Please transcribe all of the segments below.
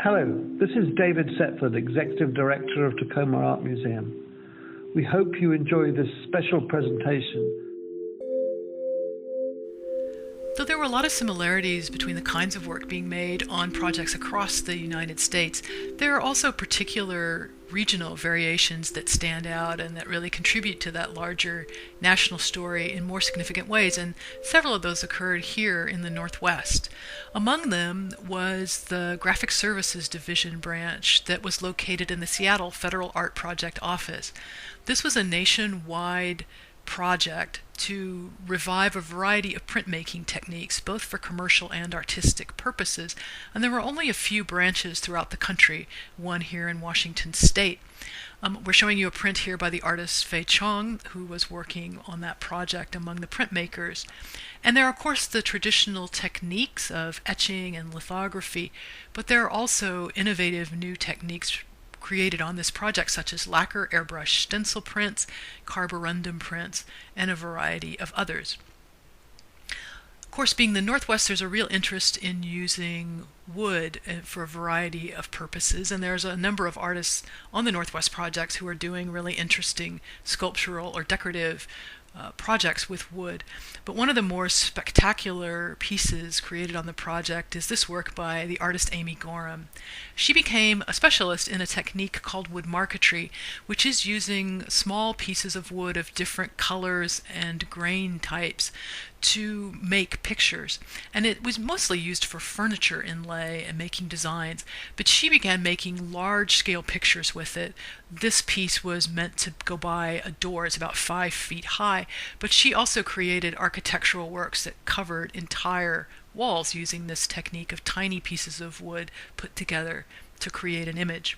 Hello, this is David Setford, Executive Director of Tacoma Art Museum. We hope you enjoy this special presentation. Though there were a lot of similarities between the kinds of work being made on projects across the United States, there are also particular regional variations that stand out and that really contribute to that larger national story in more significant ways, and several of those occurred here in the Northwest. Among them was the Graphic Services Division branch that was located in the Seattle Federal Art Project office. This was a nationwide project to revive a variety of printmaking techniques, both for commercial and artistic purposes. And there were only a few branches throughout the country, one here in Washington State. We're showing you a print here by the artist Fei Chong, who was working on that project among the printmakers. And there are, of course, the traditional techniques of etching and lithography, but there are also innovative new techniques created on this project, such as lacquer airbrush stencil prints, carborundum prints, and a variety of others. Of course, being the Northwest, there's a real interest in using wood for a variety of purposes, and there's a number of artists on the Northwest projects who are doing really interesting sculptural or decorative projects with wood. But one of the more spectacular pieces created on the project is this work by the artist Amy Gorham. She became a specialist in a technique called wood marquetry, which is using small pieces of wood of different colors and grain types to make pictures. And it was mostly used for furniture inlay and making designs, but she began making large-scale pictures with it. This piece was meant to go by a door. It's about 5 feet high, but she also created architectural works that covered entire walls using this technique of tiny pieces of wood put together to create an image.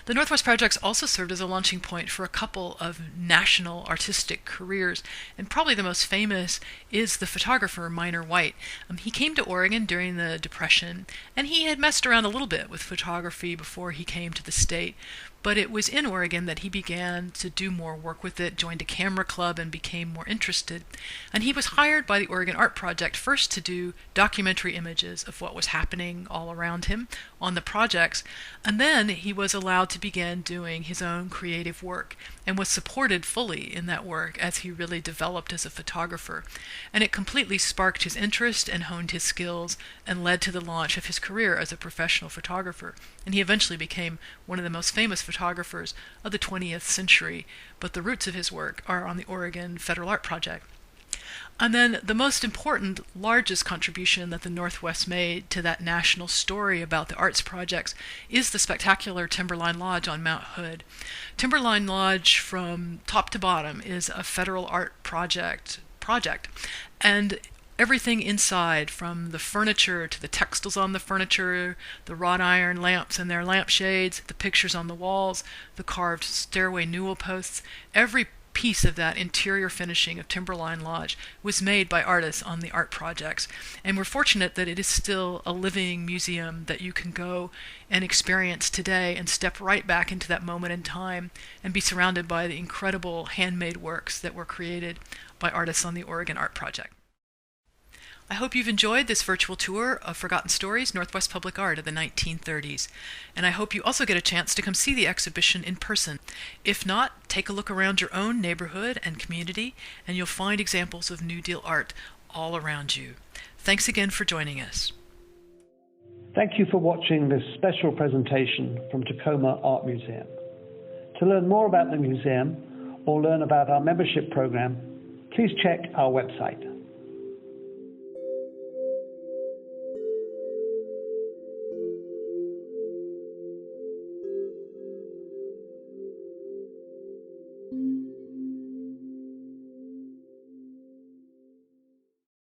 The Northwest Projects also served as a launching point for a couple of national artistic careers, and probably the most famous is the photographer Minor White. He came to Oregon during the Depression, and he had messed around a little bit with photography before he came to the state. But it was in Oregon that he began to do more work with it, joined a camera club, and became more interested. And he was hired by the Oregon Art Project first to do documentary images of what was happening all around him on the projects, and then he was allowed to begin doing his own creative work and was supported fully in that work as he really developed as a photographer. And it completely sparked his interest and honed his skills and led to the launch of his career as a professional photographer. And he eventually became one of the most famous photographers of the 20th century, but the roots of his work are on the Oregon Federal Art Project. And then the most important, largest contribution that the Northwest made to that national story about the arts projects is the spectacular Timberline Lodge on Mount Hood. Timberline Lodge, from top to bottom, is a federal art project, and everything inside, from the furniture to the textiles on the furniture, the wrought iron lamps and their lampshades, the pictures on the walls, the carved stairway newel posts, every piece of that interior finishing of Timberline Lodge was made by artists on the art projects. And we're fortunate that it is still a living museum that you can go and experience today and step right back into that moment in time and be surrounded by the incredible handmade works that were created by artists on the Oregon Art Project. I hope you've enjoyed this virtual tour of Forgotten Stories, Northwest Public Art of the 1930s. And I hope you also get a chance to come see the exhibition in person. If not, take a look around your own neighborhood and community, and you'll find examples of New Deal art all around you. Thanks again for joining us. Thank you for watching this special presentation from Tacoma Art Museum. To learn more about the museum or learn about our membership program, please check our website.